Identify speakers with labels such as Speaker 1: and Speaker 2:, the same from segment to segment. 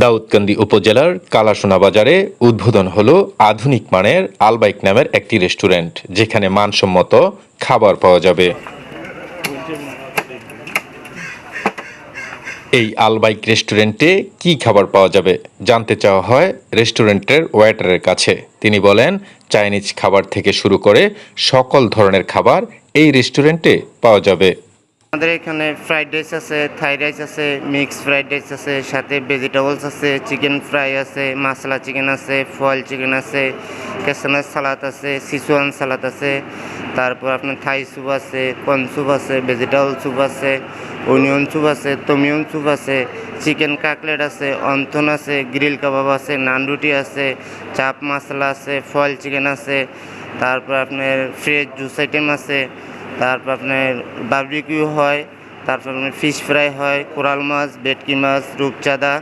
Speaker 1: দাউদকান্দি উপজেলার কালাসোনা বাজারে উদ্বোধন হলো আধুনিক মানের আলবাইক নামের একটি রেস্টুরেন্ট, যেখানে মানসম্মত খাবার পাওয়া যাবে। এই আলবাইক রেস্টুরেন্টে কি খাবার পাওয়া যাবে জানতে চাওয়া হয় রেস্টুরেন্টের ওয়েটারের কাছে। তিনি বলেন, চাইনিজ খাবার থেকে শুরু করে সকল ধরনের খাবার এই রেস্টুরেন্টে পাওয়া যাবে।
Speaker 2: আমাদের এখানে ফ্রাইড রাইস আছে, থাই রাইস আছে, মিক্স ফ্রাইড রাইস আছে, সাথে ভেজিটেবলস আছে, চিকেন ফ্রাই আছে, মশলা চিকেন আছে, ফয়েল চিকেন আছে, ক্যাসানার সালাদ আছে, সিচুয়ান সালাদ আছে, তারপর আপনার থাই স্যুপ আছে, কর্ন স্যুপ আছে, ভেজিটেবল স্যুপ আছে, অনিয়ন স্যুপ আছে, টমিয়ন স্যুপ আছে, চিকেন কাটলেট আছে, অন্থন আছে, গ্রিল কাবাব আছে, নান রুটি আছে, চাপ মশলা আছে, ফয়েল চিকেন আছে, তারপর আপনার ফ্রেশ জুস আইটেম আছে, তারপর আপনার বারবিকিউ হয়, তারপর আপনার ফিশ ফ্রাই হয়, কোরাল মাছ, ভেটকি মাছ, রূপচাঁদা,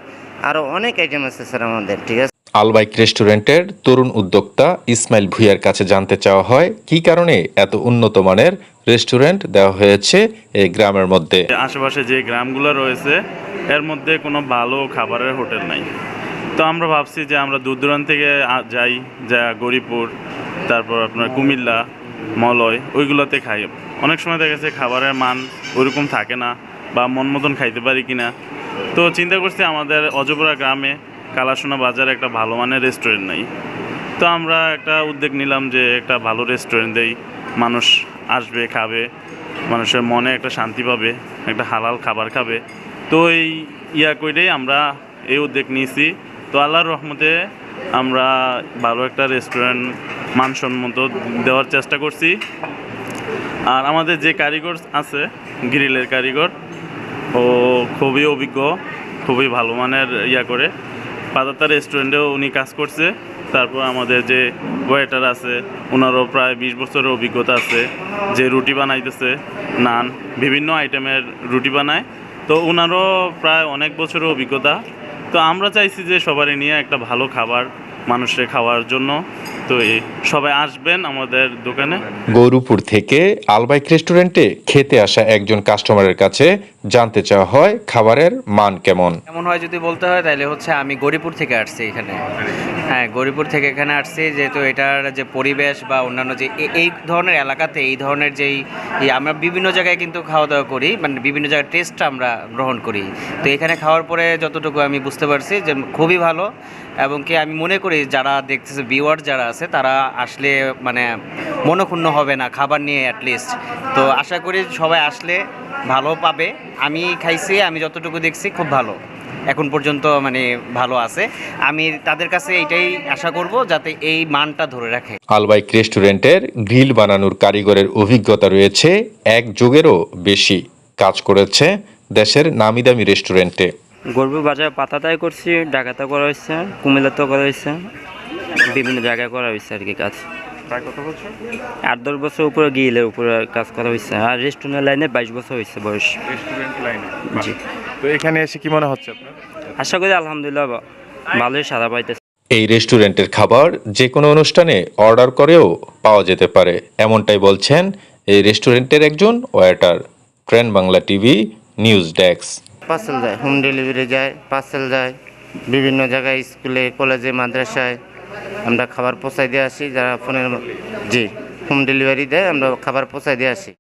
Speaker 2: আরও অনেক আইটেম আছে স্যার আমাদের। ঠিক আছে।
Speaker 1: আলবাইক রেস্টুরেন্টের তরুণ উদ্যোক্তা ইসমাইল ভুঁইয়ার কাছে জানতে চাওয়া হয় কী কারণে এত উন্নত মানের রেস্টুরেন্ট দেওয়া হয়েছে এই গ্রামের মধ্যে।
Speaker 3: আশেপাশে যে গ্রামগুলো রয়েছে এর মধ্যে কোনো ভালো খাবারের হোটেল নাই। তো আমরা ভাবছি যে আমরা দূর দূরান্ত থেকে যাই, যা গরিপুর, তারপর আপনার কুমিল্লা, মলয়, ওইগুলোতে খাই। অনেক সময় দেখা যাচ্ছে খাবারের মান ওইরকম থাকে না বা মন মতন খাইতে পারি কিনা। তো চিন্তা করছি আমাদের অজপরা গ্রামে কালাসোনা বাজারে একটা ভালো মানের রেস্টুরেন্ট নেই। তো আমরা একটা উদ্যোগ নিলাম যে একটা ভালো রেস্টুরেন্ট দেই, মানুষ আসবে, খাবে, মানুষের মনে একটা শান্তি পাবে, একটা হালাল খাবার খাবে। তো এই করেই আমরা এই উদ্যোগ নিয়েছি। তো আল্লাহর রহমতে আমরা ভালো একটা রেস্টুরেন্ট মানসম্মত দেওয়ার চেষ্টা করছি। আর আমাদের যে কারিগর আছে, গ্রিলের কারিগর, ও খুবই অভিজ্ঞ, খুবই ভালো মানের করে পাতাতা রেস্টুরেন্টেও উনি কাজ করছে। তারপর আমাদের যে ওয়েটার আছে, ওনারও প্রায় 20 বছরের অভিজ্ঞতা আছে, যে রুটি বানাইতেছে, নান, বিভিন্ন আইটেমের রুটি বানায়। তো ওনারও প্রায় অনেক বছরের অভিজ্ঞতা। তো আমরা চাইছি যে সবারই নিয়ে একটা ভালো খাবার মানুষের খাওয়ার জন্য। তো সবাই আসবেন আমাদের দোকানে।
Speaker 1: গৌরীপুর থেকে আলবাইক রেস্টুরেন্টে খেতে আসা একজন কাস্টমারের কাছে জানতে চাওয়া হয় খাবারের মান কেমন
Speaker 4: হয় যদি বলতে হয় তাহলে হচ্ছে আমি গৌরীপুর থেকে আসছি এখানে। হ্যাঁ, গৌরীপুর থেকে এখানে আসছি, যেহেতু এটার যে পরিবেশ বা অন্যান্য যে এই ধরনের এলাকাতে এই ধরনের যেই আমরা বিভিন্ন জায়গায় কিন্তু খাওয়া দাওয়া করি, মানে বিভিন্ন জায়গায় টেস্টটা আমরা গ্রহণ করি। তো এখানে খাওয়ার পরে যতটুকু আমি বুঝতে পারছি যে খুবই ভালো, এবং কি আমি মনে করি যারা দেখতেছে, ভিউয়ার যারা আছে, তারা আসলে মানে মনক্ষুণ্ণ হবে না খাবার নিয়ে অ্যাটলিস্ট। তো আশা করি সবাই আসলে ভালো পাবে। আমি খাইছি, আমি যতটুকু দেখছি খুব ভালো এখন পর্যন্ত, মানে ভালো আছে। আমি তাদের কাছে এটাই আশা করব যাতে এই মানটা ধরে রাখে।
Speaker 1: আলবাইক রেস্টুরেন্টের গ্রিল বানানোর কারিগরের অভিজ্ঞতা রয়েছে 1 যুগেরও বেশি। কাজ করেছে দেশের নামিদামি রেস্টুরেন্টে।
Speaker 5: গৌরীপুর বাজারে পাতাতায় করছি, ঢাকাতে করা হয়েছে, কুমিল্লাতেও করা হয়েছে, বিভিন্ন জায়গায় করা হয়েছে আর কি কাজ। 8-10 বছর উপরে গিলের উপরে কাজ করা হয়েছে। আর রেস্টুরেন্ট লাইনে 22 বছর হয়েছে বয়স।
Speaker 6: রেস্টুরেন্ট লাইনে?
Speaker 5: জি।
Speaker 6: তো এখানে এসে কি মনে হচ্ছে আপনার?
Speaker 5: আশা করি আলহামদুলিল্লাহ ভালোই সাড়া পাইতেছে।
Speaker 1: এই রেস্টুরেন্টের খাবার যে কোনো অনুষ্ঠানে অর্ডার করেও পাওয়া যেতে পারে, এমনটাই বলছেন এই রেস্টুরেন্টের একজন waiter. Train Bangla TV news desk.
Speaker 2: Parcel যায়, হোম ডেলিভারি যায়, পার্সেল যায়, বিভিন্ন জায়গায় স্কুলে, কলেজে, মাদ্রাসায় আমরা খাবার পৌঁছায় দিয়ে আসি। যারা ফোনের হোম ডেলিভারি দেয়, আমরা খাবার পৌঁছায় দিয়ে আসি।